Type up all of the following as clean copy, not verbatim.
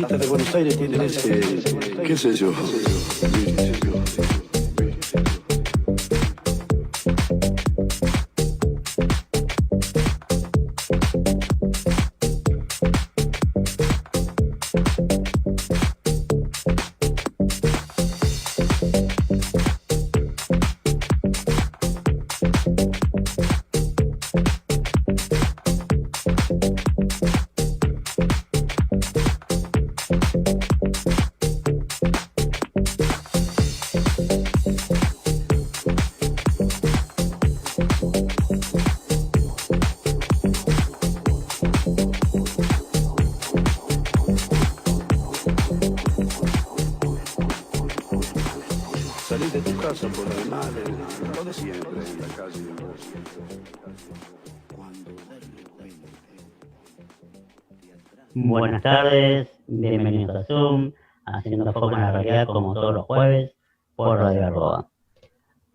placita de Buenos Aires tienen ese, qué sé yo. Salís de tu casa por animales, lo de siempre en la calle. Buenas tardes, bienvenidos a Zoom, haciendo foco en la realidad como todos los jueves por Radio Arroba.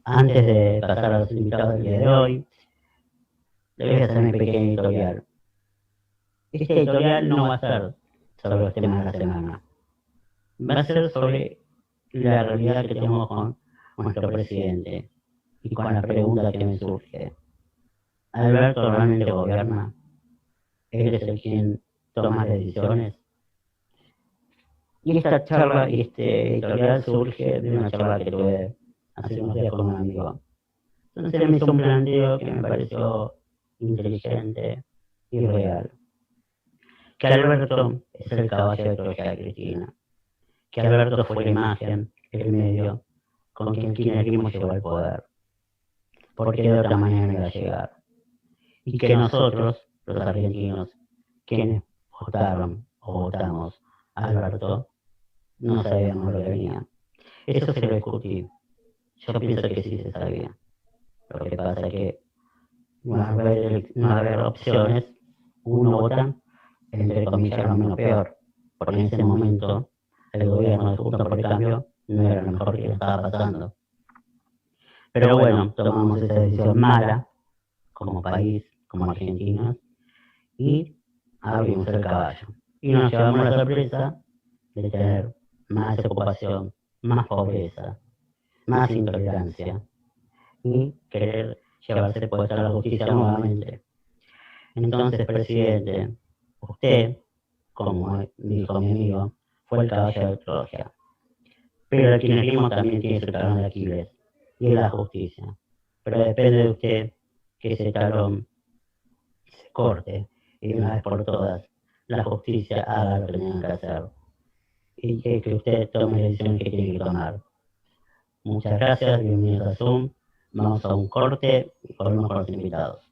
Antes de pasar a los invitados del día de hoy, les voy a hacer mi pequeño editorial. Este editorial no va a ser sobre los temas de la semana, va a ser sobre la realidad que tenemos con nuestro presidente y con la pregunta que me surge. ¿Alberto realmente gobierna? ¿Él es el quien toma las decisiones? Y esta charla y este editorial surge de una charla que tuve hace unos días con un amigo. Entonces él me hizo un planteo que me pareció inteligente y real. Que Alberto es el caballo de Troya de Cristina. Que Alberto fue la imagen, el medio, con quien el kirchnerismo llegó al poder. Porque de otra manera no iba a llegar. Y que nosotros, los argentinos, quienes votaron o votamos a Alberto, no sabíamos lo que venía. Eso se lo discutí. Yo pienso que sí se sabía. Lo que pasa es que no haber opciones, uno vota entre comillas lo menos peor. Porque en ese momento el gobierno de Juntos por el Cambio no era lo mejor que estaba pasando. Pero bueno, tomamos esa decisión mala como país, como argentinos, y abrimos el caballo. Y nos llevamos la sorpresa de tener más ocupación, más pobreza, más intolerancia y querer llevarse puesta a la justicia nuevamente. Entonces, presidente, usted, como dijo mi amigo, fue el caballo de Troya. Pero el kirchnerismo también tiene su talón de Aquiles, y es la justicia. Pero depende de usted que ese talón se corte y de una vez por todas la justicia haga lo que tenga que hacer. Y que usted tome la decisión que tiene que tomar. Muchas gracias, bienvenidos a Zoom. Vamos a un corte y volvemos con los invitados.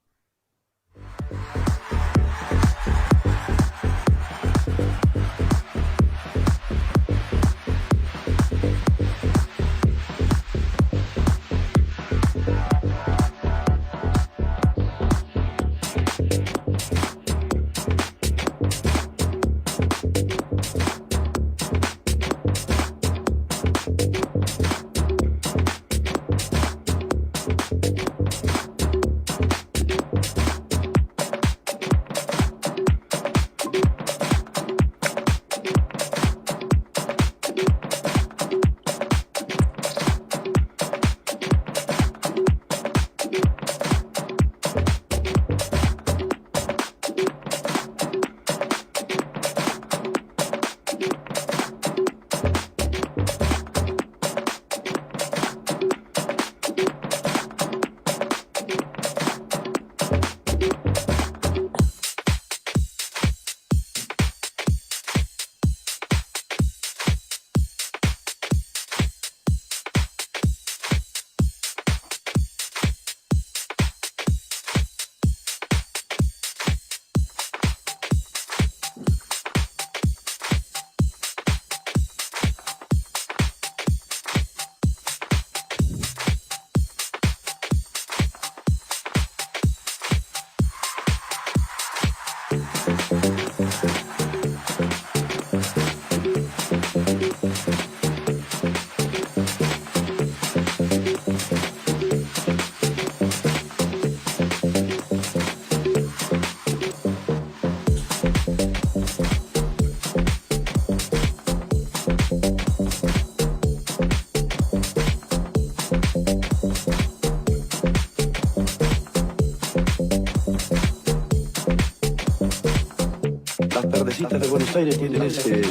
Buenos Aires tiene ese,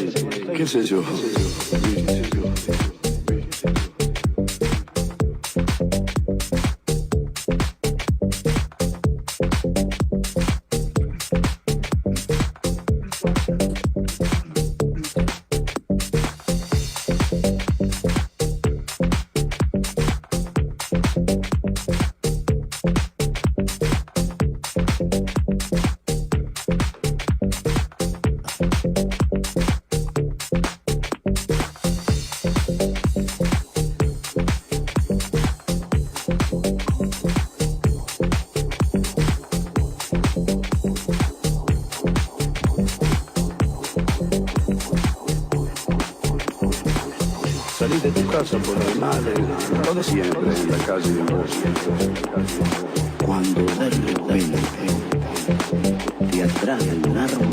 qué sé yo. Salís de tu casa por el mal, lo de siempre en la calle de vos. Cuando de repente, de atrás del árbol,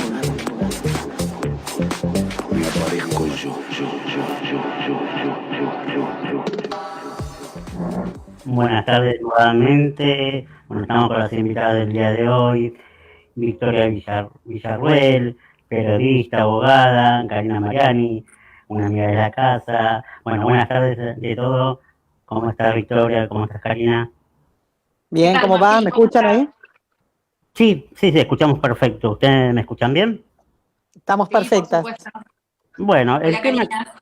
me aparezco yo. Buenas tardes nuevamente. Bueno, estamos con las invitadas del día de hoy. Victoria Villarruel, periodista, abogada, Karina Mariani, una amiga de la casa. Bueno, buenas tardes de todo. ¿Cómo estás, Victoria? ¿Cómo estás, Karina? Bien, ¿cómo va? ¿Me escuchan ahí? Sí, escuchamos perfecto. ¿Ustedes me escuchan bien? Estamos perfectas. Bueno, el Hola, tema... Karina.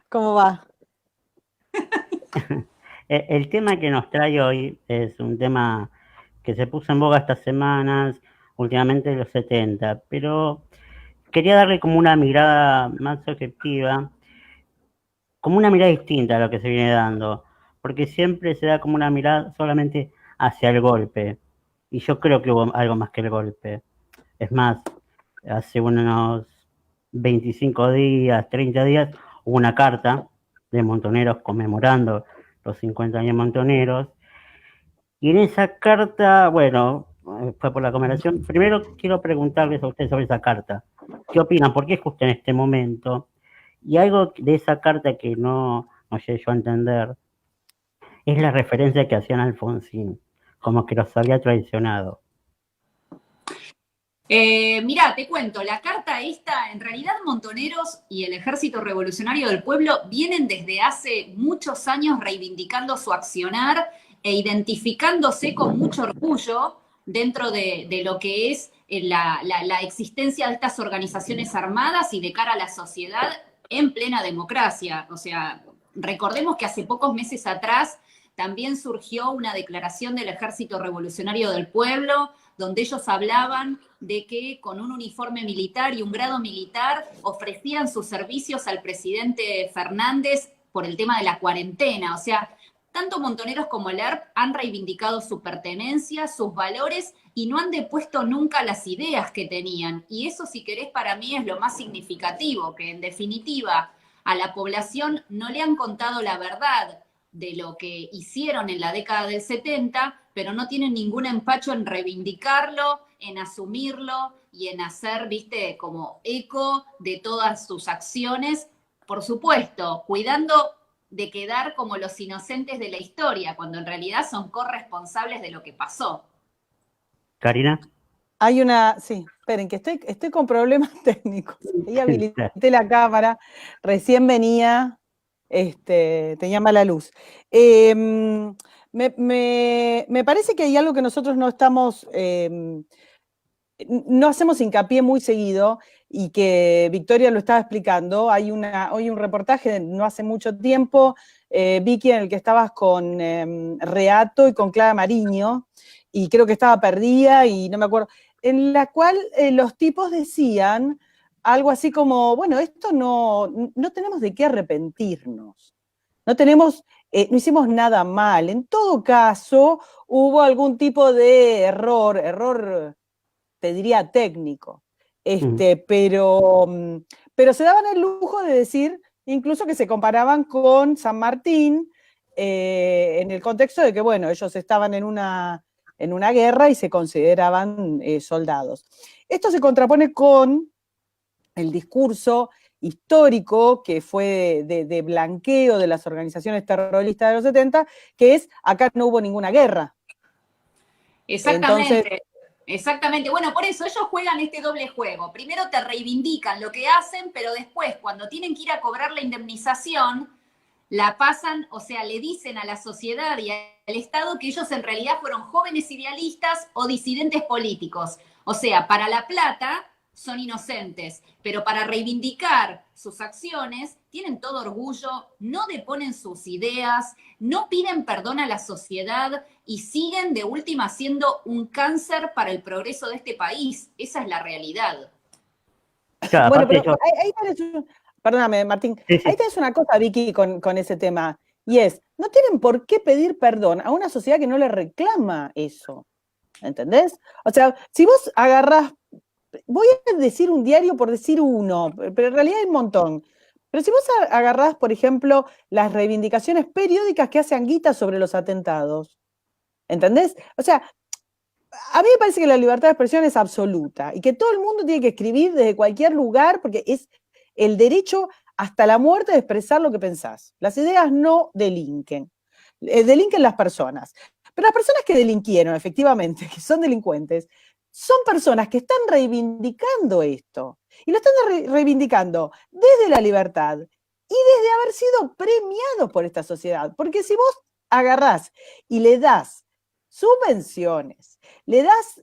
¿Cómo va? El tema que nos trae hoy es un tema que se puso en boga estas semanas, últimamente de los 70, pero quería darle como una mirada más objetiva, como una mirada distinta a lo que se viene dando, porque siempre se da como una mirada solamente hacia el golpe, y yo creo que hubo algo más que el golpe. Es más, hace unos 25 días, 30 días, hubo una carta de Montoneros conmemorando los 50 años Montoneros, y en esa carta, bueno, fue por la conmemoración. Primero quiero preguntarles a ustedes sobre esa carta. ¿Qué opinan? ¿Por qué justo en este momento? Y algo de esa carta que no llegué yo a entender es la referencia que hacían a Alfonsín, como que los había traicionado. Mirá, te cuento, la carta esta, en realidad Montoneros y el Ejército Revolucionario del Pueblo vienen desde hace muchos años reivindicando su accionar e identificándose con mucho orgullo dentro de lo que es la existencia de estas organizaciones armadas y de cara a la sociedad en plena democracia. O sea, recordemos que hace pocos meses atrás también surgió una declaración del Ejército Revolucionario del Pueblo, donde ellos hablaban de que con un uniforme militar y un grado militar ofrecían sus servicios al presidente Fernández por el tema de la cuarentena. O sea, tanto Montoneros como el ERP han reivindicado su pertenencia, sus valores y no han depuesto nunca las ideas que tenían. Y eso, si querés, para mí es lo más significativo, que en definitiva a la población no le han contado la verdad de lo que hicieron en la década del 70, pero no tienen ningún empacho en reivindicarlo, en asumirlo y en hacer, viste, como eco de todas sus acciones, por supuesto, cuidando de quedar como los inocentes de la historia, cuando en realidad son corresponsables de lo que pasó. Karina. Hay una, sí, esperen, que estoy con problemas técnicos. Ahí habilité la cámara, recién venía, tenía mala luz. Me parece que hay algo que nosotros no estamos, no hacemos hincapié muy seguido y que Victoria lo estaba explicando. Hay hoy un reportaje no hace mucho tiempo, Vicky, en el que estabas con Reato y con Clara Mariño, y creo que estaba perdida y no me acuerdo, en la cual los tipos decían algo así como, bueno, esto no tenemos de qué arrepentirnos, no hicimos nada mal, en todo caso hubo algún tipo de error, te diría técnico, pero se daban el lujo de decir incluso que se comparaban con San Martín en el contexto de que, bueno, ellos estaban en una guerra y se consideraban soldados. Esto se contrapone con el discurso histórico que fue de blanqueo de las organizaciones terroristas de los 70, que es, acá no hubo ninguna guerra. Exactamente. Entonces, Exactamente. Bueno, por eso ellos juegan este doble juego. Primero te reivindican lo que hacen, pero después, cuando tienen que ir a cobrar la indemnización, la pasan, o sea, le dicen a la sociedad y al Estado que ellos en realidad fueron jóvenes idealistas o disidentes políticos. O sea, para la plata son inocentes, pero para reivindicar sus acciones tienen todo orgullo, no deponen sus ideas, no piden perdón a la sociedad y siguen de última siendo un cáncer para el progreso de este país. Esa es la realidad. Claro, Bueno, aparte pero ahí tenés perdóname, Martín, sí, sí. ahí tenés una cosa, Vicky, con ese tema, y es, no tienen por qué pedir perdón a una sociedad que no le reclama eso, ¿entendés? O sea, si vos agarrás, voy a decir un diario por decir uno, pero en realidad hay un montón, pero si vos agarrás, por ejemplo, las reivindicaciones periódicas que hace Anguita sobre los atentados, ¿entendés? O sea, a mí me parece que la libertad de expresión es absoluta y que todo el mundo tiene que escribir desde cualquier lugar porque es el derecho hasta la muerte de expresar lo que pensás. Las ideas no delinquen, delinquen las personas. Pero las personas que delinquieron, efectivamente, que son delincuentes, son personas que están reivindicando esto. Y lo están reivindicando desde la libertad y desde haber sido premiados por esta sociedad. Porque si vos agarrás y le das subvenciones, le das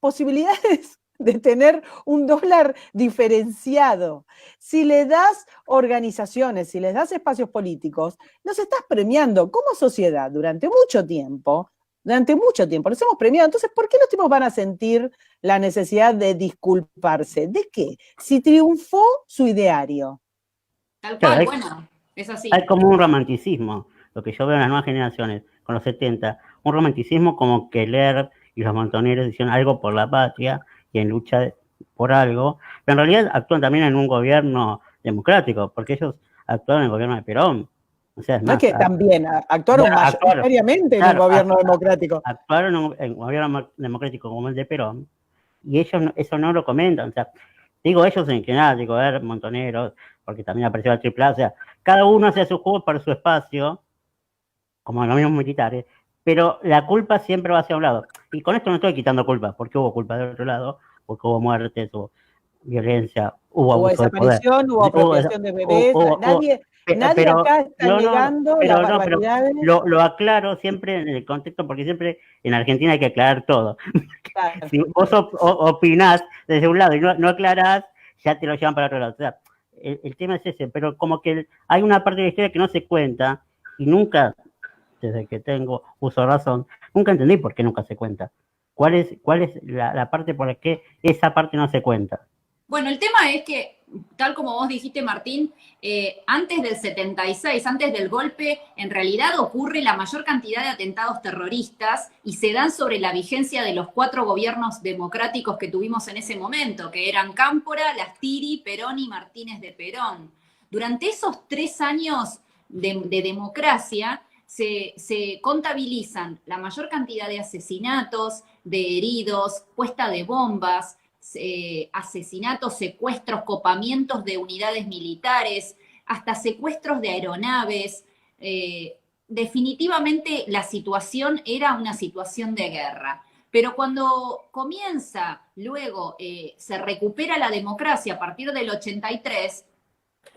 posibilidades de tener un dólar diferenciado, si le das organizaciones, si les das espacios políticos, los estás premiando como sociedad durante mucho tiempo, los hemos premiado. Entonces, ¿por qué los tipos van a sentir la necesidad de disculparse? ¿De qué? Si triunfó su ideario. Tal Claro, cual, bueno, es así. hay como un romanticismo, lo que yo veo en las nuevas generaciones, con los 70, un romanticismo como que Ler y los montoneros hicieron algo por la patria y en lucha por algo, pero en realidad actúan también en un gobierno democrático, porque ellos actuaron en el gobierno de Perón. O sea, es No es más, que también actuaron mayoritariamente en un gobierno democrático. Actuaron en un gobierno democrático como el de Perón, y ellos eso no lo comentan. O sea, digo ellos en general, digo Montoneros, porque también apareció la AAA, o sea, cada uno hace su juego para su espacio, como los mismos militares, pero la culpa siempre va hacia un lado. Y con esto no estoy quitando culpa, porque hubo culpa del otro lado, porque hubo muertes, hubo violencia, hubo abuso de poder. Desaparición, hubo apropiación de bebés, nadie pero, acá está negando las barbaridades. Lo aclaro siempre en el contexto, porque siempre en Argentina hay que aclarar todo. Claro. Si vos opinás desde un lado y no aclarás, ya te lo llevan para otro lado. O sea, el tema es ese, pero como que hay una parte de la historia que no se cuenta y nunca, desde que tengo uso de razón, nunca entendí por qué nunca se cuenta. ¿Cuál es la parte por la que esa parte no se cuenta? Bueno, el tema es que, tal como vos dijiste, Martín, antes del 76, antes del golpe, en realidad ocurre la mayor cantidad de atentados terroristas y se dan sobre la vigencia de los 4 gobiernos democráticos que tuvimos en ese momento, que eran Cámpora, Lastiri, Perón y Martínez de Perón. Durante esos 3 años de democracia, se contabilizan la mayor cantidad de asesinatos, de heridos, puesta de bombas, asesinatos, secuestros, copamientos de unidades militares, hasta secuestros de aeronaves. Definitivamente la situación era una situación de guerra. Pero cuando comienza, luego se recupera la democracia a partir del 83,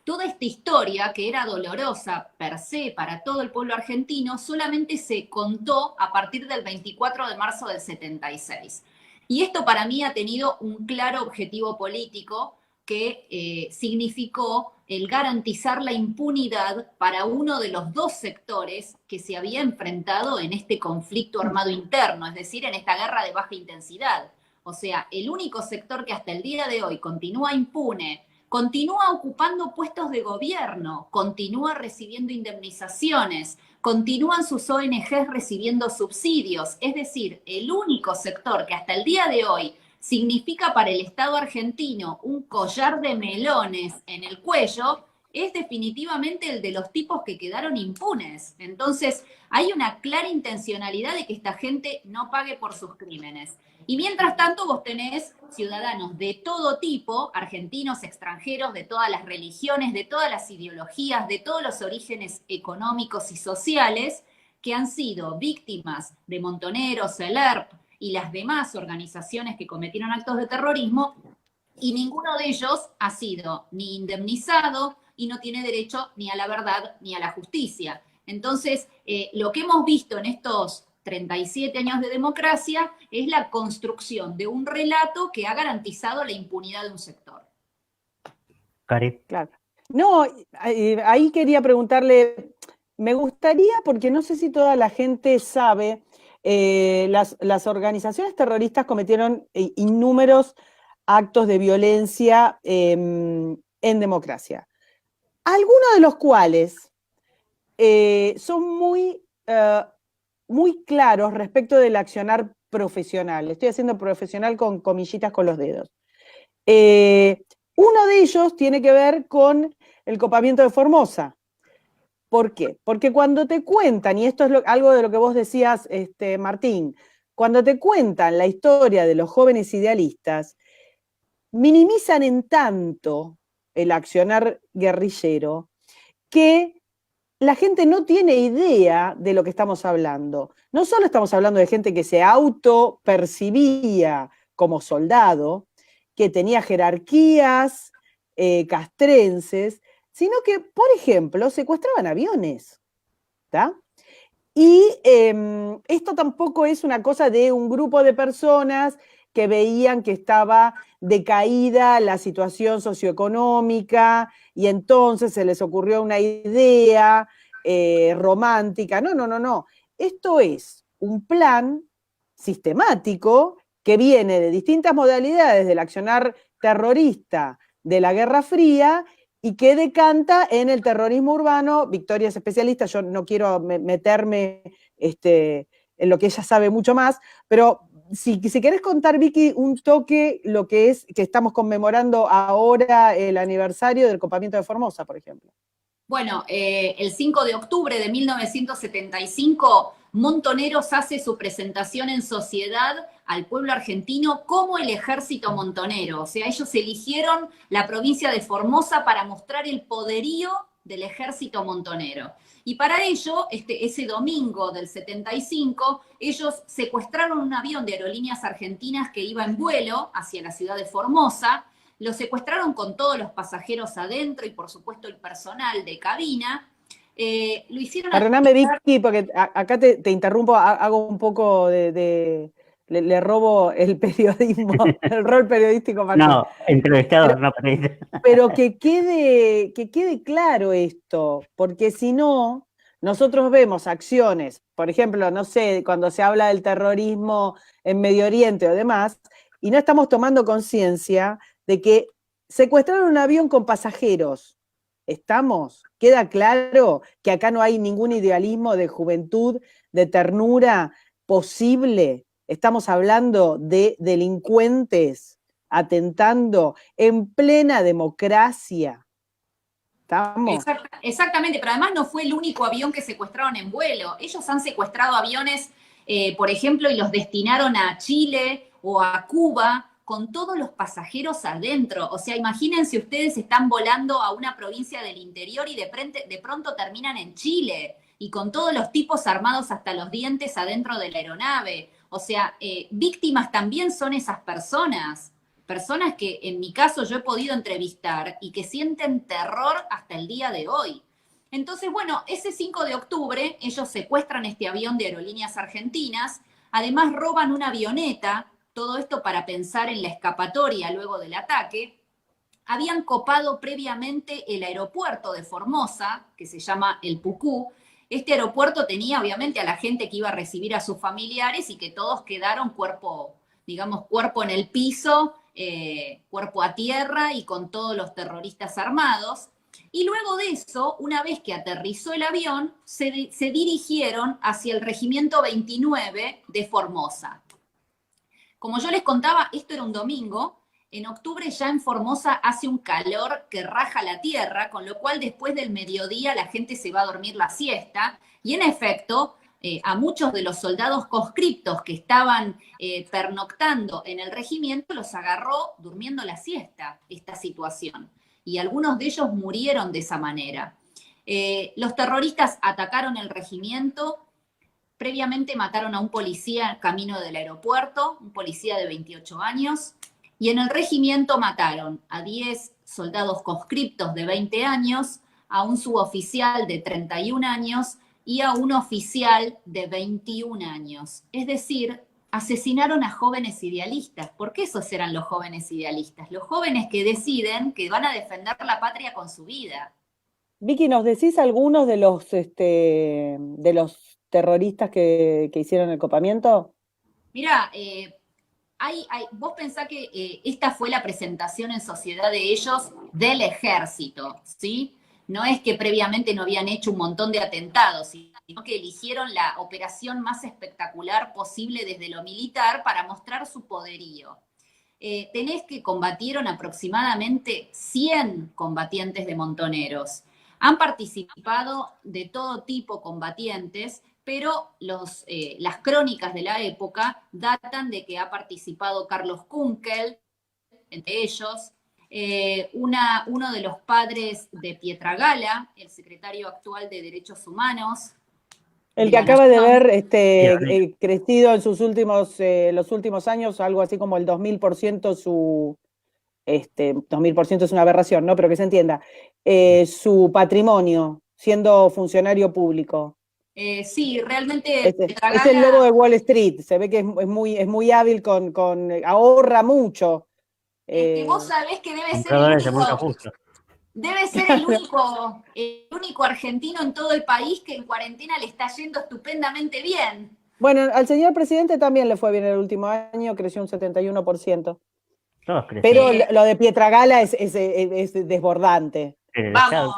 toda esta historia, que era dolorosa per se para todo el pueblo argentino, solamente se contó a partir del 24 de marzo del 76. Y esto para mí ha tenido un claro objetivo político que significó el garantizar la impunidad para uno de los 2 sectores que se había enfrentado en este conflicto armado interno, es decir, en esta guerra de baja intensidad. O sea, el único sector que hasta el día de hoy continúa impune, continúa ocupando puestos de gobierno, continúa recibiendo indemnizaciones, continúan sus ONGs recibiendo subsidios. Es decir, el único sector que hasta el día de hoy significa para el Estado argentino un collar de melones en el cuello es definitivamente el de los tipos que quedaron impunes. Entonces, hay una clara intencionalidad de que esta gente no pague por sus crímenes. Y mientras tanto vos tenés ciudadanos de todo tipo, argentinos, extranjeros, de todas las religiones, de todas las ideologías, de todos los orígenes económicos y sociales, que han sido víctimas de Montoneros, el ERP y las demás organizaciones que cometieron actos de terrorismo, y ninguno de ellos ha sido ni indemnizado y no tiene derecho ni a la verdad ni a la justicia. Entonces, lo que hemos visto en estos 37 años de democracia es la construcción de un relato que ha garantizado la impunidad de un sector. Cari. Claro. No, ahí quería preguntarle, me gustaría, porque no sé si toda la gente sabe, las organizaciones terroristas cometieron innúmeros actos de violencia en democracia, algunos de los cuales son muy claros respecto del accionar profesional. Estoy haciendo profesional con comillitas con los dedos. Uno de ellos tiene que ver con el copamiento de Formosa. ¿Por qué? Porque cuando te cuentan, y esto es algo de lo que vos decías, Martín, cuando te cuentan la historia de los jóvenes idealistas, minimizan en tanto el accionar guerrillero que la gente no tiene idea de lo que estamos hablando. No solo estamos hablando de gente que se autopercibía como soldado, que tenía jerarquías castrenses, sino que, por ejemplo, secuestraban aviones. ¿Tá? Y esto tampoco es una cosa de un grupo de personas que veían que estaba decaída la situación socioeconómica y entonces se les ocurrió una idea romántica. No, no, no, no. Esto es un plan sistemático que viene de distintas modalidades del accionar terrorista de la Guerra Fría y que decanta en el terrorismo urbano. Victoria es especialista, yo no quiero meterme en lo que ella sabe mucho más, pero si querés contar, Vicky, un toque lo que es que estamos conmemorando ahora el aniversario del copamiento de Formosa, por ejemplo. Bueno, el 5 de octubre de 1975, Montoneros hace su presentación en sociedad al pueblo argentino como el ejército montonero. O sea, ellos eligieron la provincia de Formosa para mostrar el poderío del ejército montonero. Y para ello, ese domingo del 75, ellos secuestraron un avión de Aerolíneas Argentinas que iba en vuelo hacia la ciudad de Formosa. Lo secuestraron con todos los pasajeros adentro y, por supuesto, el personal de cabina. Lo hicieron... Perdóname, Vicky, porque acá te interrumpo, hago un poco le robo el periodismo, el rol periodístico. Martín. No, entrevistador, no periodista. Pero que quede claro esto, porque si no, nosotros vemos acciones, por ejemplo, no sé, cuando se habla del terrorismo en Medio Oriente o demás, y no estamos tomando conciencia de que secuestraron un avión con pasajeros. ¿Estamos? ¿Queda claro que acá no hay ningún idealismo de juventud, de ternura posible? Estamos hablando de delincuentes atentando en plena democracia. ¿Estamos? Exactamente, pero además no fue el único avión que secuestraron en vuelo. Ellos han secuestrado aviones, por ejemplo, y los destinaron a Chile o a Cuba, con todos los pasajeros adentro. O sea, imagínense ustedes están volando a una provincia del interior y de pronto terminan en Chile, y con todos los tipos armados hasta los dientes adentro de la aeronave. O sea, víctimas también son esas personas que en mi caso yo he podido entrevistar y que sienten terror hasta el día de hoy. Entonces, bueno, ese 5 de octubre ellos secuestran este avión de Aerolíneas Argentinas, además roban una avioneta, todo esto para pensar en la escapatoria luego del ataque. Habían copado previamente el aeropuerto de Formosa, que se llama el Pucú. Este aeropuerto tenía obviamente a la gente que iba a recibir a sus familiares y que todos quedaron cuerpo en el piso, cuerpo a tierra y con todos los terroristas armados. Y luego de eso, una vez que aterrizó el avión, se dirigieron hacia el Regimiento 29 de Formosa. Como yo les contaba, esto era un domingo. En octubre ya en Formosa hace un calor que raja la tierra, con lo cual después del mediodía la gente se va a dormir la siesta. Y en efecto, a muchos de los soldados conscriptos que estaban pernoctando en el regimiento los agarró durmiendo la siesta esta situación. Y algunos de ellos murieron de esa manera. Los terroristas atacaron el regimiento, Previamente mataron a un policía camino del aeropuerto, un policía de 28 años, y en el regimiento mataron a 10 soldados conscriptos de 20 años, a un suboficial de 31 años y a un oficial de 21 años. Es decir, asesinaron a jóvenes idealistas. ¿Por qué esos eran los jóvenes idealistas? Los jóvenes que deciden que van a defender la patria con su vida. Vicky, ¿nos decís algunos de los terroristas que hicieron el copamiento? Mira, vos pensás que esta fue la presentación en sociedad de ellos del ejército, ¿sí? No es que previamente no habían hecho un montón de atentados, sino que eligieron la operación más espectacular posible desde lo militar para mostrar su poderío. Tenés que combatieron aproximadamente 100 combatientes de Montoneros. Han participado de todo tipo combatientes, pero las crónicas de la época datan de que ha participado Carlos Kunkel, entre ellos, uno de los padres de Pietragala, el secretario actual de Derechos Humanos. El que acaba de ver crecido en los últimos años, algo así como el 2000%, 2000% es una aberración, ¿no? Pero que se entienda, su patrimonio, siendo funcionario público. Sí, realmente es el lobo de Wall Street, se ve que es muy hábil, ahorra mucho. Que vos sabés que debe ser el único argentino en todo el país que en cuarentena le está yendo estupendamente bien. Bueno, al señor presidente también le fue bien el último año, creció un 71%. Pero lo de Pietragala es desbordante. Vamos,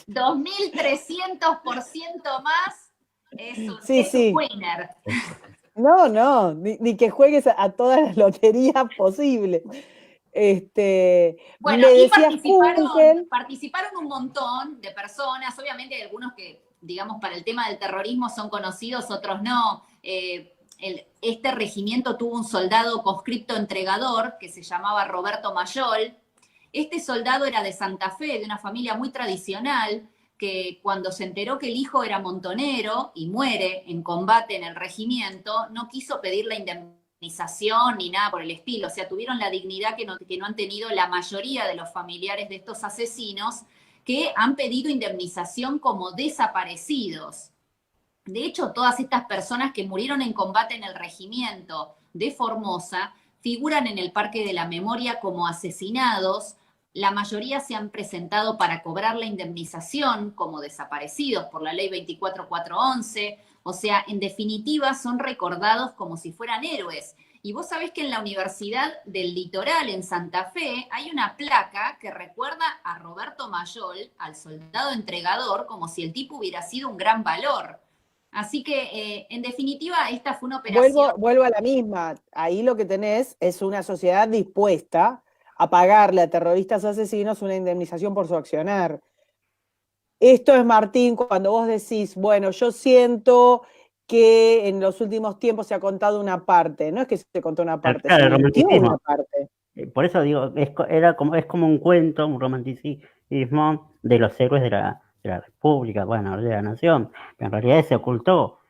2.300% más, eso es un winner. No, ni que juegues a todas las loterías posibles. Bueno, y participaron un montón de personas, obviamente hay algunos que, digamos, para el tema del terrorismo son conocidos, otros no. Este regimiento tuvo un soldado conscripto entregador que se llamaba Roberto Mayol. Este soldado era de Santa Fe, de una familia muy tradicional, que cuando se enteró que el hijo era montonero y muere en combate en el regimiento, no quiso pedir la indemnización ni nada por el estilo. O sea, tuvieron la dignidad que no han tenido la mayoría de los familiares de estos asesinos, que han pedido indemnización como desaparecidos. De hecho, todas estas personas que murieron en combate en el regimiento de Formosa figuran en el Parque de la Memoria como asesinados. La mayoría se han presentado para cobrar la indemnización como desaparecidos por la ley 24411. O sea, en definitiva, son recordados como si fueran héroes. Y vos sabés que en la Universidad del Litoral, en Santa Fe, hay una placa que recuerda a Roberto Mayol, al soldado entregador, como si el tipo hubiera sido un gran valor. Así que, en definitiva, esta fue una operación... Vuelvo a la misma. Ahí lo que tenés es una sociedad dispuesta a pagarle a terroristas asesinos una indemnización por su accionar. Esto es, Martín, cuando vos decís, bueno, yo siento que en los últimos tiempos se ha contado una parte. No es que se contó una parte, claro, se metió una parte. Por eso digo, es como un cuento, un romanticismo de los héroes de la República, bueno, de la Nación, pero en realidad se ocultó,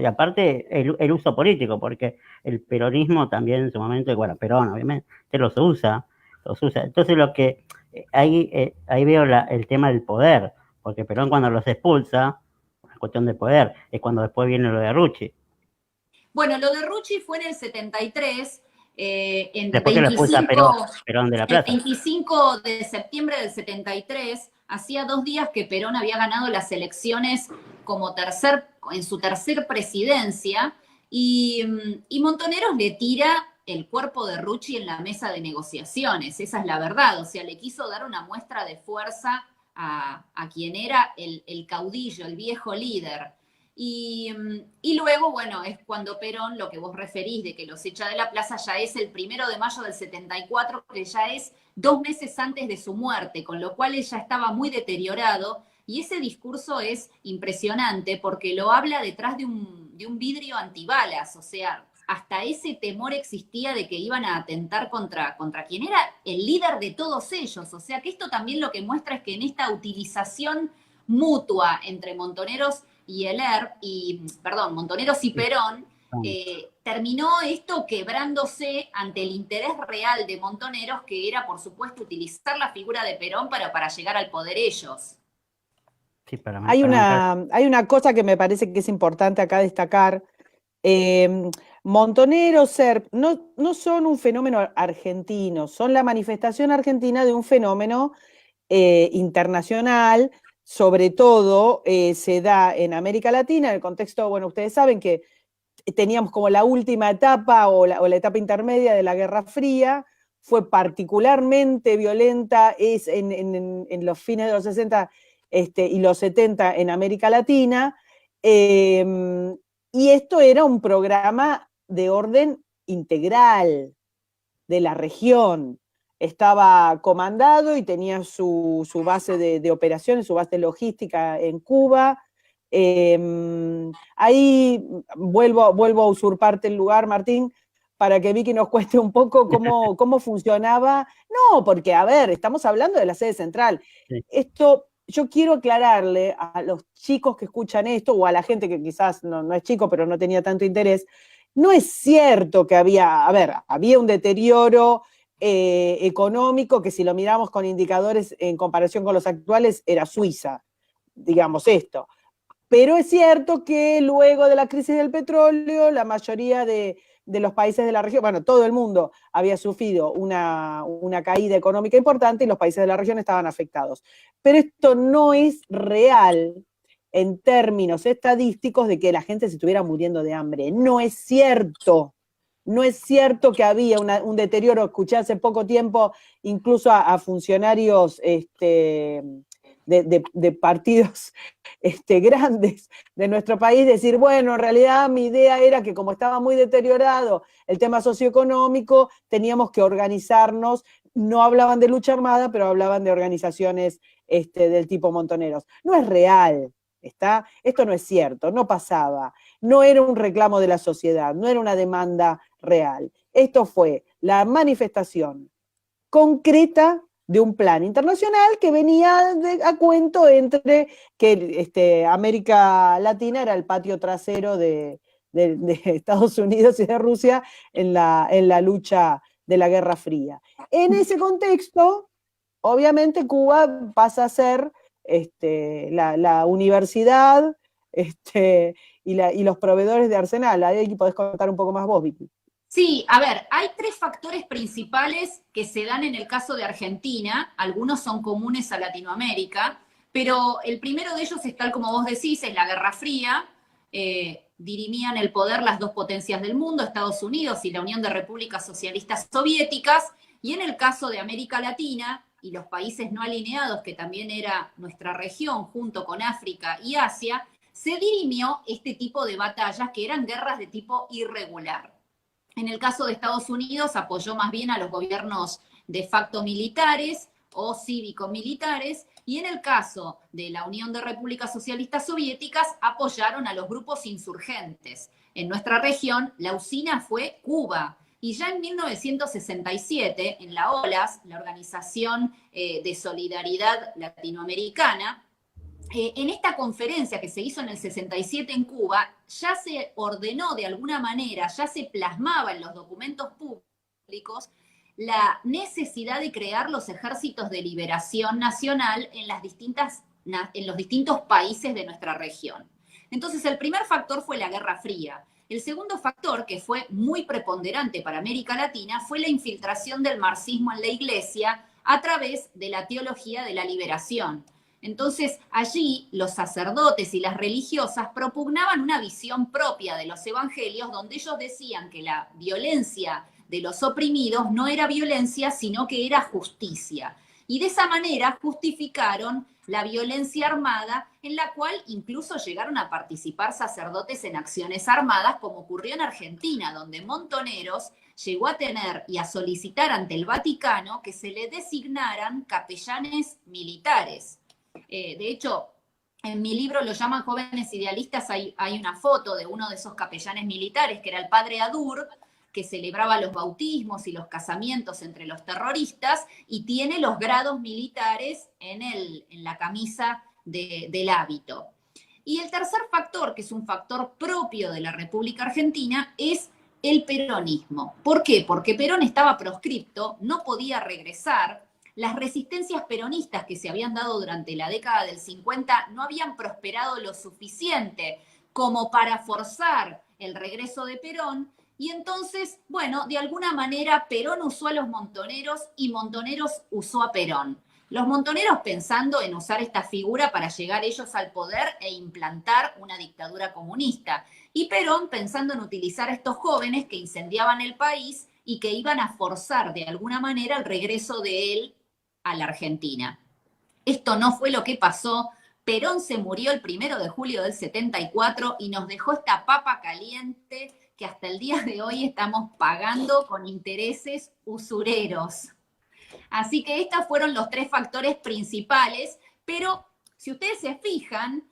y aparte el uso político, porque el peronismo también en su momento, bueno, Perón obviamente, los usa, entonces lo que, ahí veo el tema del poder, porque Perón cuando los expulsa, una cuestión de poder, es cuando después viene lo de Rucci. Bueno, lo de Rucci fue en el 73, en después 25, que lo Perón de la Plaza. El 25 de septiembre del 73, hacía 2 días que Perón había ganado las elecciones en su tercer presidencia, y Montoneros le tira el cuerpo de Rucci en la mesa de negociaciones, esa es la verdad, o sea, le quiso dar una muestra de fuerza a quien era el caudillo, el viejo líder. Y luego, bueno, es cuando Perón, lo que vos referís de que los echa de la plaza, ya es el 1 de mayo del 74, que ya es 2 meses antes de su muerte, con lo cual él ya estaba muy deteriorado, y ese discurso es impresionante porque lo habla detrás de un vidrio antibalas, o sea, hasta ese temor existía de que iban a atentar contra quien era el líder de todos ellos, o sea que esto también lo que muestra es que en esta utilización mutua entre montoneros Montoneros y Perón, terminó esto quebrándose ante el interés real de Montoneros, que era, por supuesto, utilizar la figura de Perón para llegar al poder ellos. Sí, Hay una cosa que me parece que es importante acá destacar. Montoneros, SERP, no son un fenómeno argentino, son la manifestación argentina de un fenómeno internacional. Sobre todo se da en América Latina, en el contexto, bueno, ustedes saben que teníamos como la última etapa o la etapa intermedia de la Guerra Fría, fue particularmente violenta en los fines de los 60 y los 70 en América Latina, y esto era un programa de orden integral de la región. Estaba comandado y tenía su base de operaciones, su base logística en Cuba. Ahí vuelvo a usurparte el lugar, Martín, para que Vicky nos cueste un poco cómo funcionaba. No, porque, a ver, estamos hablando de la sede central. Sí. Esto, yo quiero aclararle a los chicos que escuchan esto, o a la gente que quizás no es chico, pero no tenía tanto interés, no es cierto que había un deterioro económico que, si lo miramos con indicadores en comparación con los actuales, era Suiza, digamos esto. Pero es cierto que luego de la crisis del petróleo, la mayoría de los países de la región, bueno, todo el mundo había sufrido una caída económica importante y los países de la región estaban afectados. Pero esto no es real en términos estadísticos de que la gente se estuviera muriendo de hambre. No es cierto. No es cierto que había un deterioro. Escuché hace poco tiempo incluso a funcionarios de partidos grandes de nuestro país decir, bueno, en realidad mi idea era que, como estaba muy deteriorado el tema socioeconómico, teníamos que organizarnos. No hablaban de lucha armada, pero hablaban de organizaciones del tipo Montoneros. No es real, esto no es cierto, no pasaba, no era un reclamo de la sociedad, no era una demanda real. Esto fue la manifestación concreta de un plan internacional que venía a cuento entre que América Latina era el patio trasero de Estados Unidos y de Rusia en la lucha de la Guerra Fría. En ese contexto, obviamente, Cuba pasa a ser la universidad y los proveedores de arsenal. Ahí podés contar un poco más vos, Vicky. Sí, a ver, hay tres factores principales que se dan en el caso de Argentina, algunos son comunes a Latinoamérica, pero el primero de ellos es, tal como vos decís, es la Guerra Fría. Dirimían el poder las dos potencias del mundo, Estados Unidos y la Unión de Repúblicas Socialistas Soviéticas, y en el caso de América Latina y los países no alineados, que también era nuestra región, junto con África y Asia, se dirimió este tipo de batallas que eran guerras de tipo irregular. En el caso de Estados Unidos apoyó más bien a los gobiernos de facto militares o cívico-militares, y en el caso de la Unión de Repúblicas Socialistas Soviéticas apoyaron a los grupos insurgentes. En nuestra región la usina fue Cuba, y ya en 1967, en la OLAS, la Organización de Solidaridad Latinoamericana, en esta conferencia que se hizo en el 67 en Cuba, ya se ordenó de alguna manera, ya se plasmaba en los documentos públicos la necesidad de crear los ejércitos de liberación nacional en los distintos países de nuestra región. Entonces, el primer factor fue la Guerra Fría. El segundo factor, que fue muy preponderante para América Latina, fue la infiltración del marxismo en la Iglesia a través de la teología de la liberación. Entonces, allí los sacerdotes y las religiosas propugnaban una visión propia de los evangelios, donde ellos decían que la violencia de los oprimidos no era violencia, sino que era justicia. Y de esa manera justificaron la violencia armada, en la cual incluso llegaron a participar sacerdotes en acciones armadas, como ocurrió en Argentina, donde Montoneros llegó a tener y a solicitar ante el Vaticano que se le designaran capellanes militares. De hecho, en mi libro lo llaman Jóvenes Idealistas, hay una foto de uno de esos capellanes militares, que era el padre Adur, que celebraba los bautismos y los casamientos entre los terroristas, y tiene los grados militares en la camisa del hábito. Y el tercer factor, que es un factor propio de la República Argentina, es el peronismo. ¿Por qué? Porque Perón estaba proscripto, no podía regresar. Las resistencias peronistas que se habían dado durante la década del 50 no habían prosperado lo suficiente como para forzar el regreso de Perón. Y entonces, bueno, de alguna manera Perón usó a los montoneros y Montoneros usó a Perón. Los montoneros pensando en usar esta figura para llegar ellos al poder e implantar una dictadura comunista. Y Perón pensando en utilizar a estos jóvenes que incendiaban el país y que iban a forzar de alguna manera el regreso de él a la Argentina. Esto no fue lo que pasó. Perón se murió el 1 de julio del 74 y nos dejó esta papa caliente que hasta el día de hoy estamos pagando con intereses usureros. Así que estos fueron los tres factores principales, pero si ustedes se fijan,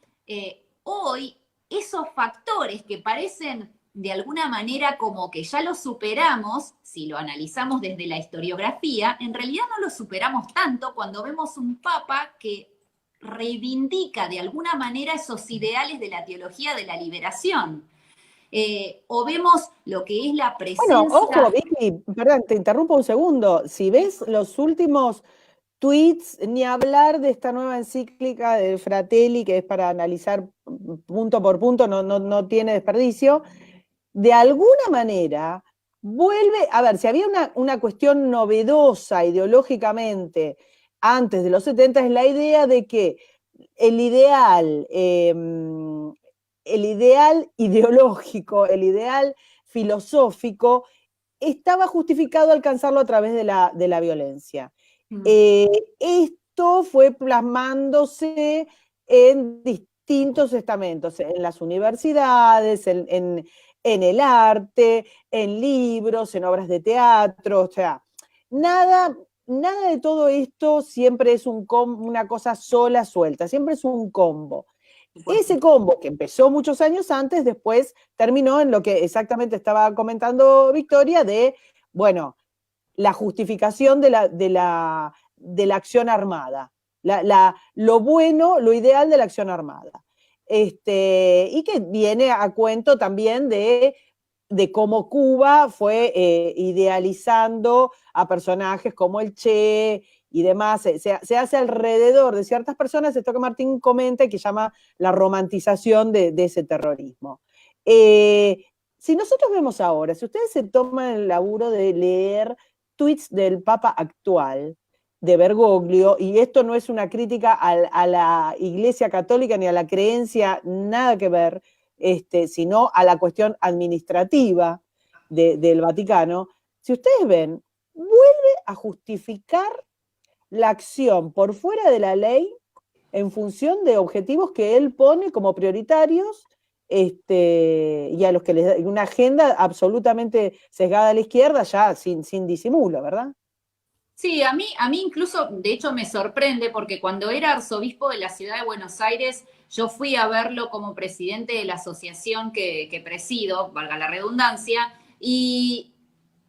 hoy esos factores que parecen de alguna manera como que ya los superamos, si lo analizamos desde la historiografía, en realidad no los superamos tanto cuando vemos un papa que reivindica de alguna manera esos ideales de la teología de la liberación. O vemos lo que es la presencia... Bueno, ojo, Vicky, perdón, te interrumpo un segundo. Si ves los últimos tweets, ni hablar de esta nueva encíclica de Fratelli, que es para analizar punto por punto, no tiene desperdicio, de alguna manera vuelve, a ver, si había una cuestión novedosa ideológicamente antes de los 70, es la idea de que el ideal ideológico, el ideal filosófico, estaba justificado alcanzarlo a través de la violencia. Esto fue plasmándose en distintos estamentos, en las universidades, en el arte, en libros, en obras de teatro, o sea, nada de todo esto siempre es una cosa sola, suelta, siempre es un combo. Ese combo que empezó muchos años antes, después terminó en lo que exactamente estaba comentando Victoria, de, bueno, la justificación de la acción armada, lo bueno, lo ideal de la acción armada. Y que viene a cuento también de cómo Cuba fue idealizando a personajes como el Che y demás, se hace alrededor de ciertas personas esto que Martín comenta y que llama la romantización de ese terrorismo. Si nosotros vemos ahora, si ustedes se toman el laburo de leer tweets del Papa actual, de Bergoglio, y esto no es una crítica a la Iglesia Católica ni a la creencia, nada que ver, sino a la cuestión administrativa del Vaticano, si ustedes ven, vuelve a justificar la acción por fuera de la ley en función de objetivos que él pone como prioritarios y a los que les da una agenda absolutamente sesgada a la izquierda, ya sin disimulo, ¿verdad? Sí, a mí incluso, de hecho, me sorprende porque cuando era arzobispo de la ciudad de Buenos Aires, yo fui a verlo como presidente de la asociación que presido, valga la redundancia, y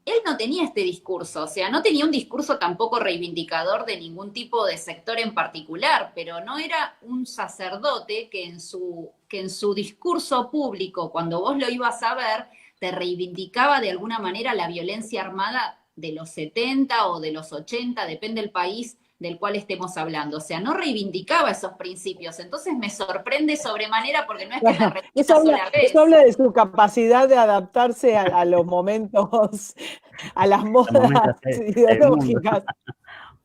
él no tenía este discurso, o sea, no tenía un discurso tampoco reivindicador de ningún tipo de sector en particular, pero no era un sacerdote que en su discurso público, cuando vos lo ibas a ver, te reivindicaba de alguna manera la violencia armada de los 70 o de los 80, depende del país del cual estemos hablando. O sea, no reivindicaba esos principios. Entonces me sorprende sobremanera porque no es que me repita sola vez. Eso habla de su capacidad de adaptarse a los momentos, a las modas ideológicas.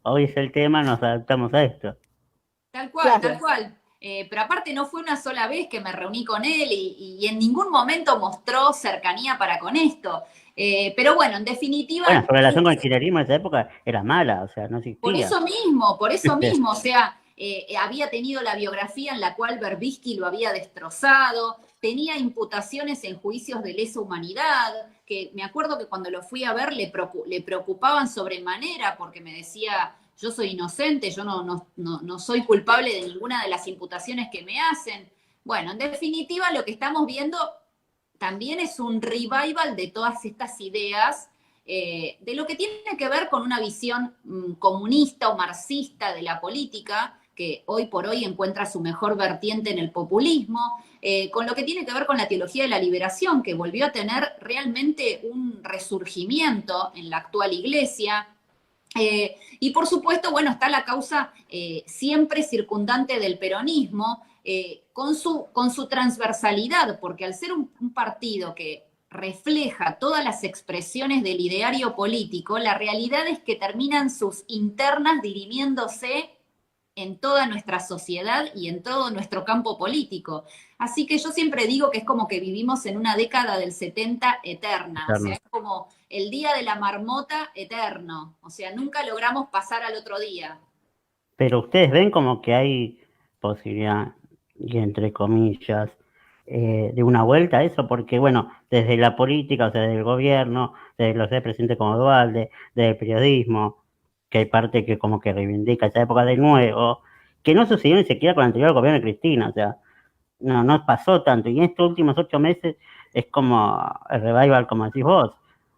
Hoy es el tema, nos adaptamos a esto. Tal cual, claro. Tal cual. Pero aparte no fue una sola vez que me reuní con él y en ningún momento mostró cercanía para con esto. Pero bueno, en definitiva... Bueno, su relación con el kirchnerismo en esa época era mala, o sea, no existía. Por eso mismo, o sea, había tenido la biografía en la cual Berbisky lo había destrozado, tenía imputaciones en juicios de lesa humanidad, que me acuerdo que cuando lo fui a ver le preocupaban sobremanera porque me decía... Yo soy inocente, yo no soy culpable de ninguna de las imputaciones que me hacen. Bueno, en definitiva, lo que estamos viendo también es un revival de todas estas ideas, de lo que tiene que ver con una visión comunista o marxista de la política, que hoy por hoy encuentra su mejor vertiente en el populismo, con lo que tiene que ver con la teología de la liberación, que volvió a tener realmente un resurgimiento en la actual iglesia. Y por supuesto, bueno, está la causa siempre circundante del peronismo, con su transversalidad, porque al ser un partido que refleja todas las expresiones del ideario político, la realidad es que terminan sus internas dirimiéndose en toda nuestra sociedad y en todo nuestro campo político. Así que yo siempre digo que es como que vivimos en una década del 70 eterna, o sea, es como el día de la marmota eterno, o sea, nunca logramos pasar al otro día. Pero ustedes ven como que hay posibilidad, y entre comillas, de una vuelta a eso, porque bueno, desde la política, o sea, desde el gobierno, desde los presidentes como Dualde, desde el periodismo, que hay parte que como que reivindica esa época de nuevo, que no sucedió ni siquiera con el anterior gobierno de Cristina, o sea, no pasó tanto, y en estos últimos 8 meses es como el revival, como decís vos,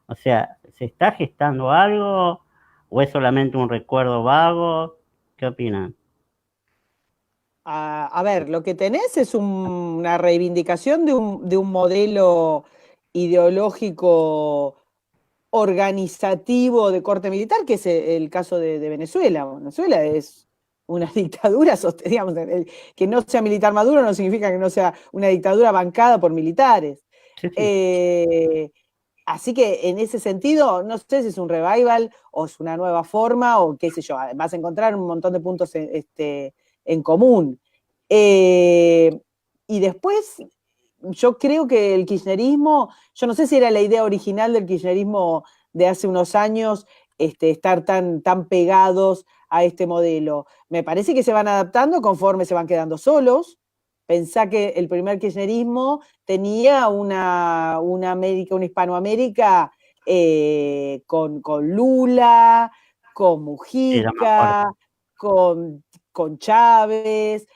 o sea, ¿se está gestando algo o es solamente un recuerdo vago? ¿Qué opinan? A ver, lo que tenés es una reivindicación de un modelo ideológico organizativo de corte militar, que es el caso de Venezuela. Venezuela es una dictadura, digamos, que no sea militar Maduro no significa que no sea una dictadura bancada por militares. Sí. Así que en ese sentido, no sé si es un revival o es una nueva forma o qué sé yo, además encontrar un montón de puntos en común. Y después, yo creo que el kirchnerismo, yo no sé si era la idea original del kirchnerismo de hace unos años, estar tan pegados a este modelo. Me parece que se van adaptando conforme se van quedando solos. Pensá que el primer kirchnerismo tenía una América, una Hispanoamérica con Lula, con Mujica, con Chávez,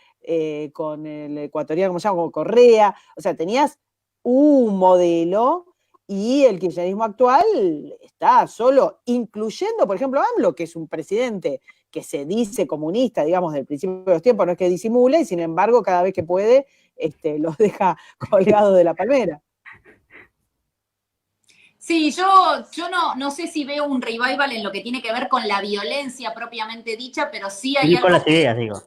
con el ecuatoriano, como se llama, como Correa. O sea, tenías un modelo y el kirchnerismo actual está solo, incluyendo, por ejemplo, AMLO, que es un presidente que se dice comunista, digamos, del principio de los tiempos, no es que disimule, y sin embargo, cada vez que puede, los deja colgados de la palmera. Sí, yo no sé si veo un revival en lo que tiene que ver con la violencia propiamente dicha, pero sí hay Y algo. con las ideas, digo.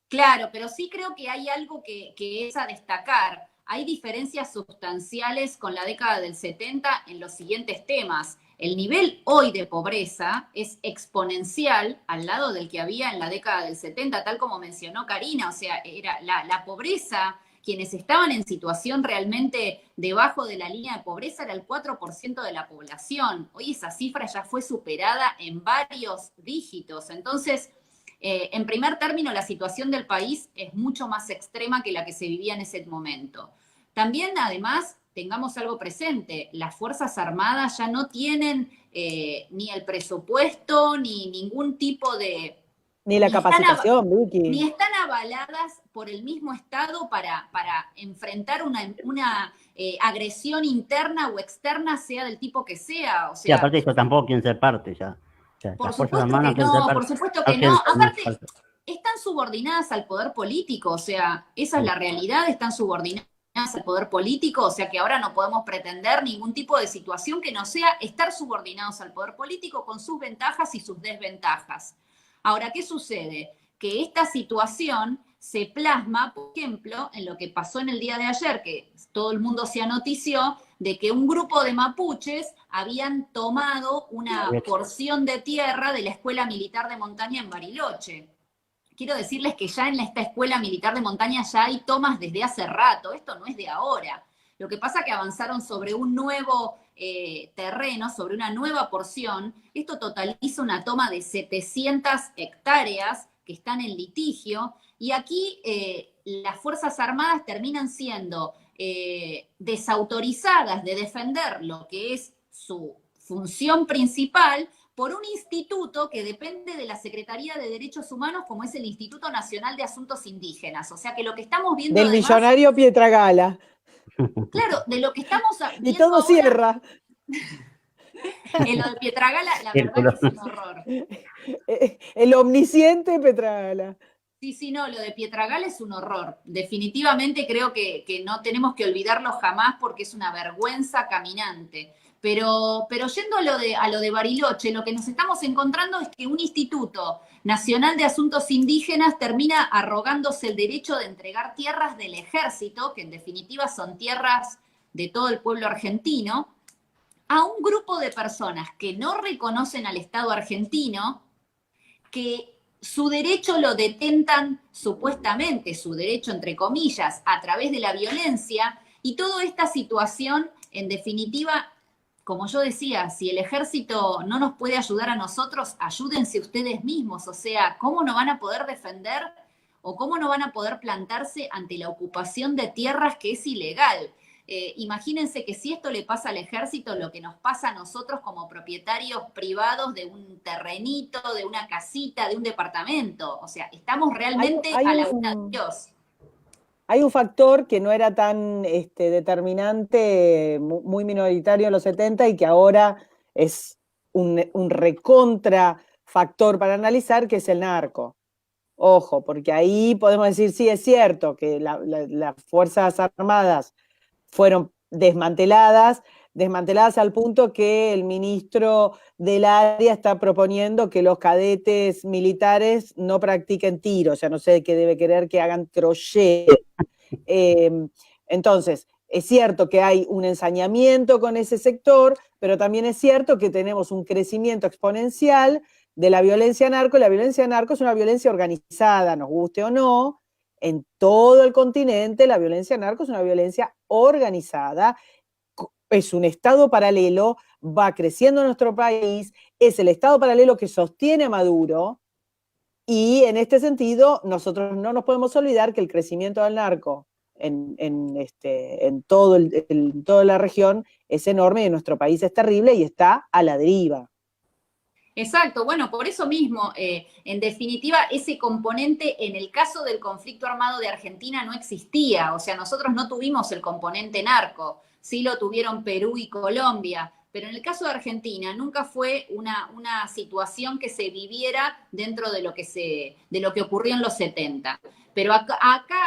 Claro, pero sí creo que hay algo que es a destacar. Hay diferencias sustanciales con la década del 70 en los siguientes temas. El nivel hoy de pobreza es exponencial al lado del que había en la década del 70, tal como mencionó Karina. O sea, era la pobreza, quienes estaban en situación realmente debajo de la línea de pobreza era el 4% de la población. Hoy esa cifra ya fue superada en varios dígitos. Entonces, en primer término, la situación del país es mucho más extrema que la que se vivía en ese momento. También, además, tengamos algo presente, las Fuerzas Armadas ya no tienen ni el presupuesto, ni ningún tipo de... Ni la capacitación, Vicky. Ni están avaladas por el mismo Estado para enfrentar una agresión interna o externa, sea del tipo que sea. O sea, sí, aparte de eso, tampoco quieren ser parte ya. O sea, por supuesto que no, por supuesto que no. Aparte, están subordinadas al poder político, o sea, esa es la realidad, están subordinadas al poder político, o sea que ahora no podemos pretender ningún tipo de situación que no sea estar subordinados al poder político con sus ventajas y sus desventajas. Ahora, ¿qué sucede? Que esta situación se plasma, por ejemplo, en lo que pasó en el día de ayer, que todo el mundo se anotició, de que un grupo de mapuches habían tomado una porción de tierra de la Escuela Militar de Montaña en Bariloche. Quiero decirles que ya en esta Escuela Militar de Montaña ya hay tomas desde hace rato, esto no es de ahora. Lo que pasa es que avanzaron sobre un nuevo terreno, sobre una nueva porción. Esto totaliza una toma de 700 hectáreas que están en litigio, y aquí las Fuerzas Armadas terminan siendo desautorizadas de defender lo que es su función principal por un instituto que depende de la Secretaría de Derechos Humanos, como es el Instituto Nacional de Asuntos Indígenas. O sea que lo que estamos viendo... Del además, millonario Pietragala. Claro, de lo que estamos viendo y todo ahora, cierra. En lo de Pietragala, la verdad que es un horror. El omnisciente Pietragala. Sí, no, lo de Pietragal es un horror. Definitivamente creo que no tenemos que olvidarlo jamás porque es una vergüenza caminante. Pero yendo a lo de Bariloche, lo que nos estamos encontrando es que un Instituto Nacional de Asuntos Indígenas termina arrogándose el derecho de entregar tierras del ejército, que en definitiva son tierras de todo el pueblo argentino, a un grupo de personas que no reconocen al Estado argentino, que su derecho lo detentan supuestamente, su derecho entre comillas, a través de la violencia, y toda esta situación, en definitiva, como yo decía, si el ejército no nos puede ayudar a nosotros, ayúdense ustedes mismos, o sea, ¿cómo no van a poder defender o cómo no van a poder plantarse ante la ocupación de tierras que es ilegal? Imagínense que si esto le pasa al ejército, lo que nos pasa a nosotros como propietarios privados de un terrenito, de una casita, de un departamento. O sea, estamos realmente a la buena de Dios. Hay un factor que no era tan determinante, muy minoritario en los 70 y que ahora es un recontra factor para analizar, que es el narco. Ojo, porque ahí podemos decir, sí, es cierto que las Fuerzas Armadas fueron desmanteladas al punto que el ministro del área está proponiendo que los cadetes militares no practiquen tiro, o sea, no sé qué debe querer que hagan crochet. Entonces, es cierto que hay un ensañamiento con ese sector, pero también es cierto que tenemos un crecimiento exponencial de la violencia narco, y la violencia narco es una violencia organizada, nos guste o no. En todo el continente, la violencia narco es una violencia organizada, es un Estado paralelo, va creciendo en nuestro país, es el Estado paralelo que sostiene a Maduro, y en este sentido, nosotros no nos podemos olvidar que el crecimiento del narco en toda la región es enorme, y en nuestro país es terrible y está a la deriva. Exacto, bueno, por eso mismo, en definitiva, ese componente en el caso del conflicto armado de Argentina no existía, o sea, nosotros no tuvimos el componente narco, sí lo tuvieron Perú y Colombia, pero en el caso de Argentina nunca fue una situación que se viviera dentro de lo que ocurrió en los 70. Pero acá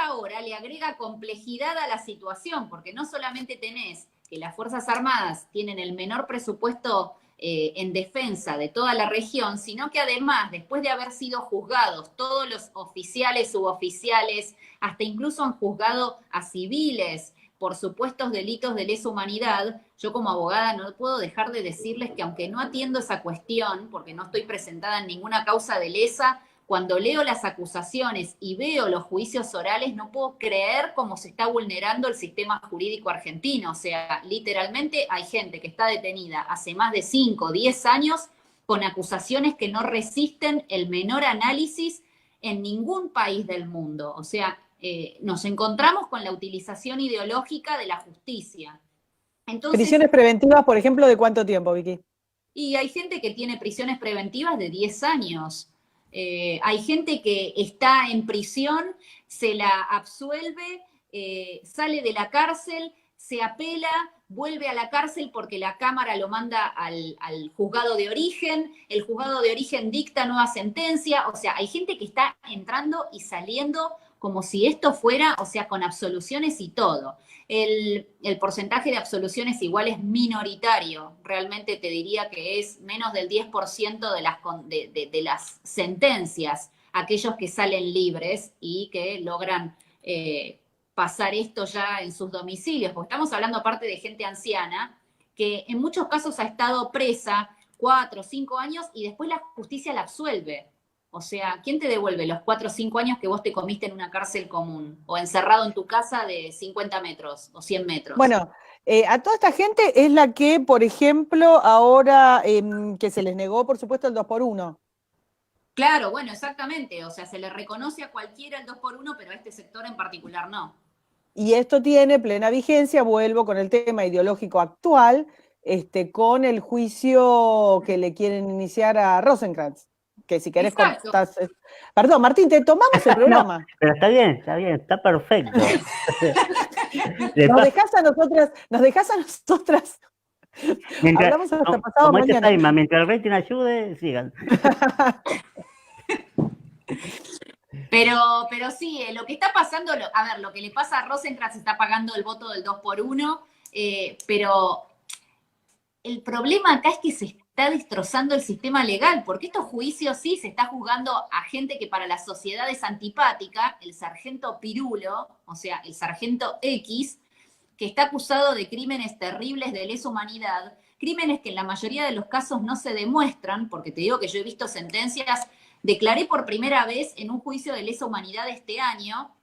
ahora le agrega complejidad a la situación, porque no solamente tenés que las Fuerzas Armadas tienen el menor presupuesto en defensa de toda la región, sino que además, después de haber sido juzgados todos los oficiales, suboficiales, hasta incluso han juzgado a civiles por supuestos delitos de lesa humanidad, yo como abogada no puedo dejar de decirles que aunque no atiendo esa cuestión, porque no estoy presentada en ninguna causa de lesa, cuando leo las acusaciones y veo los juicios orales, no puedo creer cómo se está vulnerando el sistema jurídico argentino. O sea, literalmente hay gente que está detenida hace más de 5 o 10 años con acusaciones que no resisten el menor análisis en ningún país del mundo. O sea, nos encontramos con la utilización ideológica de la justicia. Entonces, ¿prisiones preventivas, por ejemplo, de cuánto tiempo, Vicky? Y hay gente que tiene prisiones preventivas de 10 años. Hay gente que está en prisión, se la absuelve, sale de la cárcel, se apela, vuelve a la cárcel porque la Cámara lo manda al juzgado de origen, el juzgado de origen dicta nueva sentencia, o sea, hay gente que está entrando y saliendo como si esto fuera, o sea, con absoluciones y todo. El porcentaje de absoluciones igual es minoritario, realmente te diría que es menos del 10% de las sentencias, aquellos que salen libres y que logran pasar esto ya en sus domicilios, porque estamos hablando aparte de gente anciana, que en muchos casos ha estado presa 4 o 5 años y después la justicia la absuelve. O sea, ¿quién te devuelve los 4 o 5 años que vos te comiste en una cárcel común o encerrado en tu casa de 50 metros o 100 metros? Bueno, a toda esta gente es la que, por ejemplo, ahora que se les negó, por supuesto, el 2x1. Claro, bueno, exactamente. O sea, se le reconoce a cualquiera el 2x1, pero a este sector en particular no. Y esto tiene plena vigencia, vuelvo con el tema ideológico actual, con el juicio que le quieren iniciar a Rosenkrantz. Que si querés contás... Perdón, Martín, te tomamos el programa. No, pero está bien, está perfecto. Nos dejás a nosotras. Mientras, hablamos hasta pasado como mañana. Este tema, mientras el rating ayude, sigan. Pero sí, lo que está pasando, a ver, lo que le pasa a Rosenkrantz está pagando el voto del 2 por 1, pero el problema acá es que se está destrozando el sistema legal, porque estos juicios sí se está juzgando a gente que para la sociedad es antipática, el sargento Pirulo, o sea, el sargento X, que está acusado de crímenes terribles de lesa humanidad, crímenes que en la mayoría de los casos no se demuestran, porque te digo que yo he visto sentencias, declaré por primera vez en un juicio de lesa humanidad este año,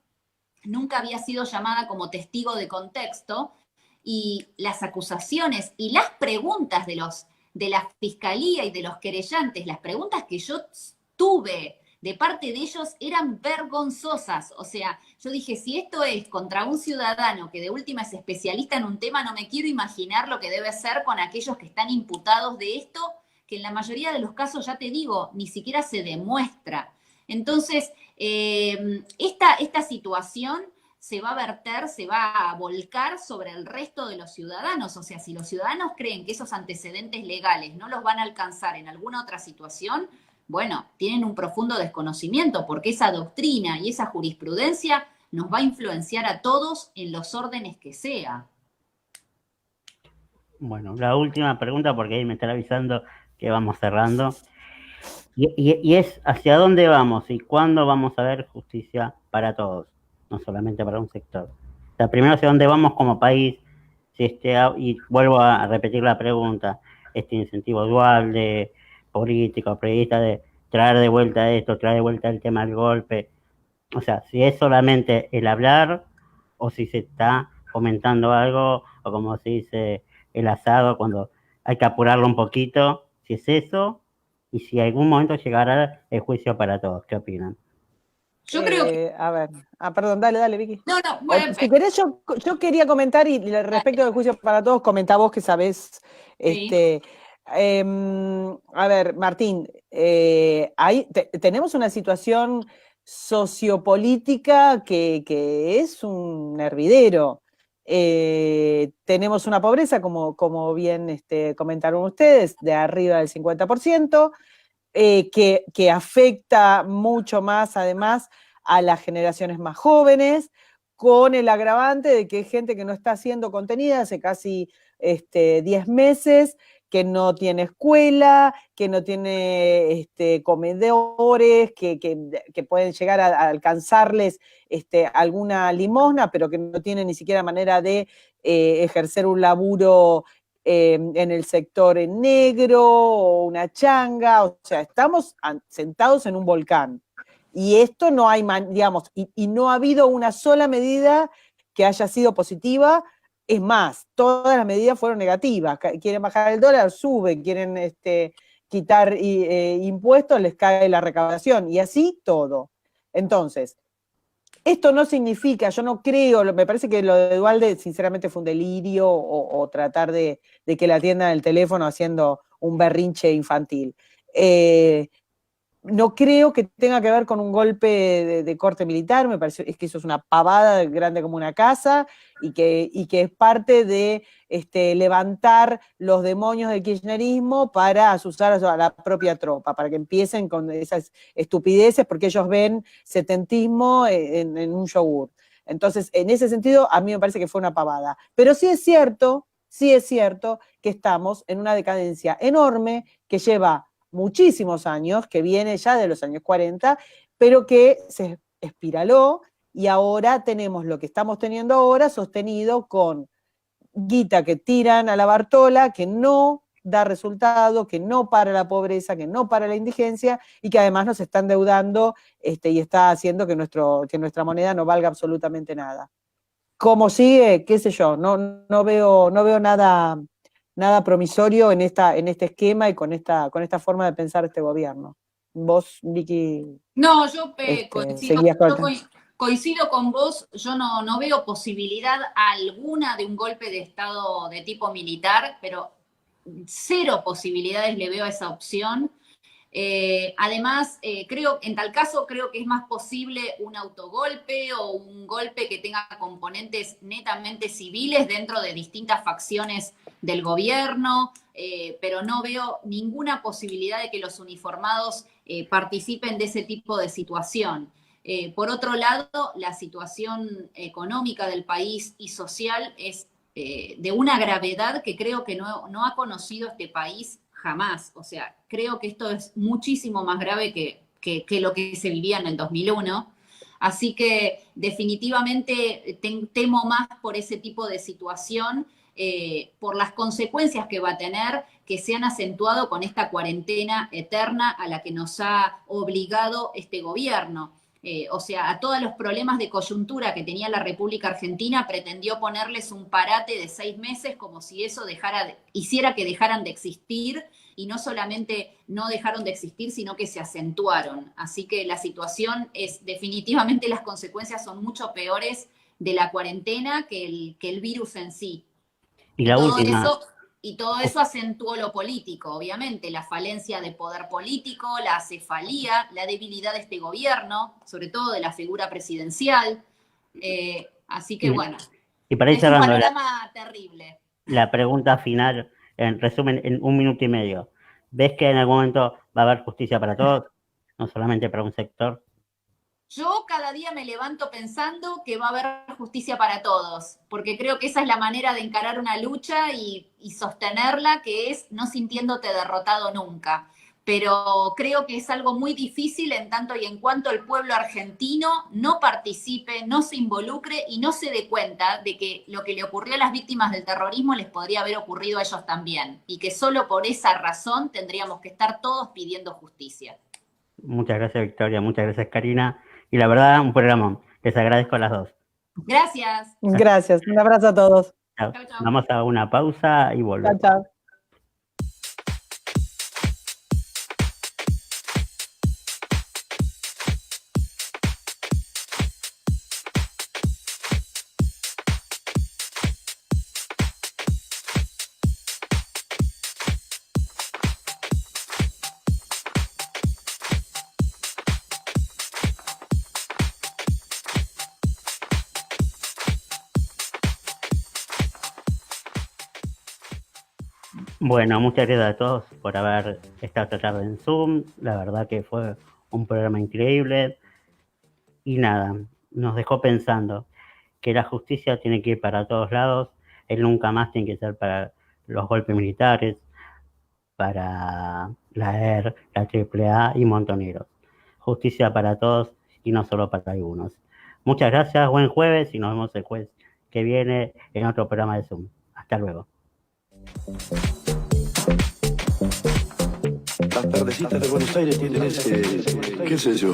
nunca había sido llamada como testigo de contexto, y las acusaciones y las preguntas de la fiscalía y de los querellantes, las preguntas que yo tuve de parte de ellos eran vergonzosas. O sea, yo dije, si esto es contra un ciudadano que de última es especialista en un tema, no me quiero imaginar lo que debe ser con aquellos que están imputados de esto, que en la mayoría de los casos, ya te digo, ni siquiera se demuestra. Entonces, esta situación se va a verter, se va a volcar sobre el resto de los ciudadanos. O sea, si los ciudadanos creen que esos antecedentes legales no los van a alcanzar en alguna otra situación, bueno, tienen un profundo desconocimiento, porque esa doctrina y esa jurisprudencia nos va a influenciar a todos en los órdenes que sea. Bueno, la última pregunta, porque ahí me están avisando que vamos cerrando. Y es ¿hacia dónde vamos y cuándo vamos a ver justicia para todos? No solamente para un sector. O sea, primero, ¿hacia dónde vamos como país? Y vuelvo a repetir la pregunta, este incentivo dual de políticos, periodistas, de traer de vuelta esto, traer de vuelta el tema del golpe. O sea, si es solamente el hablar o si se está fomentando algo, o como se dice, el asado, cuando hay que apurarlo un poquito, si es eso, y si en algún momento llegará el juicio para todos. ¿Qué opinan? Yo creo que... A ver, perdón, dale, Vicky. No, bueno, si querés, yo quería comentar, y respecto del juicio para todos, comentá vos que sabés. Sí. A ver, Martín, tenemos una situación sociopolítica que es un hervidero. Tenemos una pobreza, como bien comentaron ustedes, de arriba del 50%. Que afecta mucho más, además, a las generaciones más jóvenes, con el agravante de que hay gente que no está haciendo contenida hace casi 10 meses, que no tiene escuela, que no tiene comedores, que pueden llegar a alcanzarles alguna limosna, pero que no tienen ni siquiera manera de ejercer un laburo en el sector en negro o una changa. O sea, estamos sentados en un volcán. Y esto no hay, digamos, y no ha habido una sola medida que haya sido positiva. Es más, todas las medidas fueron negativas. Quieren bajar el dólar, sube. Quieren quitar impuestos, les cae la recaudación. Y así todo. Entonces, esto no significa, yo no creo, me parece que lo de Duhalde sinceramente fue un delirio o tratar de que le atiendan el teléfono haciendo un berrinche infantil. No creo que tenga que ver con un golpe de corte militar, me parece que eso es una pavada grande como una casa y que es parte de levantar los demonios del kirchnerismo para asustar a la propia tropa, para que empiecen con esas estupideces, porque ellos ven setentismo en un yogur. Entonces, en ese sentido, a mí me parece que fue una pavada. Pero sí es cierto que estamos en una decadencia enorme que lleva muchísimos años, que viene ya de los años 40, pero que se espiraló y ahora tenemos lo que estamos teniendo ahora sostenido con guita que tiran a la Bartola, que no da resultado, que no para la pobreza, que no para la indigencia y que además nos está endeudando y está haciendo que nuestra moneda no valga absolutamente nada. ¿Cómo sigue? ¿Qué sé yo? No veo nada promisorio en este esquema y con esta forma de pensar este gobierno. Vos, Vicky, No, yo coincido con vos, yo no veo posibilidad alguna de un golpe de Estado de tipo militar, pero cero posibilidades le veo a esa opción. Además, en tal caso creo que es más posible un autogolpe o un golpe que tenga componentes netamente civiles dentro de distintas facciones del gobierno, pero no veo ninguna posibilidad de que los uniformados participen de ese tipo de situación. Por otro lado, la situación económica del país y social es de una gravedad que creo que no ha conocido este país jamás. O sea, creo que esto es muchísimo más grave que lo que se vivía en el 2001. Así que definitivamente temo más por ese tipo de situación, por las consecuencias que va a tener, que se han acentuado con esta cuarentena eterna a la que nos ha obligado este gobierno. O sea, a todos los problemas de coyuntura que tenía la República Argentina pretendió ponerles un parate de 6 meses como si eso hiciera que dejaran de existir, y no solamente no dejaron de existir, sino que se acentuaron. Así que la situación definitivamente las consecuencias son mucho peores de la cuarentena que el virus en sí. Y la última. Y todo eso acentuó lo político, obviamente, la falencia de poder político, la acefalía, la debilidad de este gobierno, sobre todo de la figura presidencial. Así que bueno, y para ir es un cerrando panorama terrible. La pregunta final, en resumen, en 1 minuto y medio. ¿Ves que en algún momento va a haber justicia para todos? No solamente para un sector. Yo cada día me levanto pensando que va a haber justicia para todos, porque creo que esa es la manera de encarar una lucha y sostenerla, que es no sintiéndote derrotado nunca. Pero creo que es algo muy difícil en tanto y en cuanto el pueblo argentino no participe, no se involucre y no se dé cuenta de que lo que le ocurrió a las víctimas del terrorismo les podría haber ocurrido a ellos también, y que solo por esa razón tendríamos que estar todos pidiendo justicia. Muchas gracias, Victoria. Muchas gracias, Karina. Y la verdad, un programa. Les agradezco a las dos. Gracias. Gracias. Un abrazo a todos. Chao. Chau, chau. Vamos a una pausa y volvemos. Chao, chao. Bueno, muchas gracias a todos por haber estado esta tarde en Zoom. La verdad que fue un programa increíble. Y nada, nos dejó pensando que la justicia tiene que ir para todos lados. El nunca más tiene que ser para los golpes militares, para la ER, la AAA y Montoneros. Justicia para todos y no solo para algunos. Muchas gracias, buen jueves y nos vemos el jueves que viene en otro programa de Zoom. Hasta luego. Las tardecitas de Buenos Aires tienen ese, qué sé yo.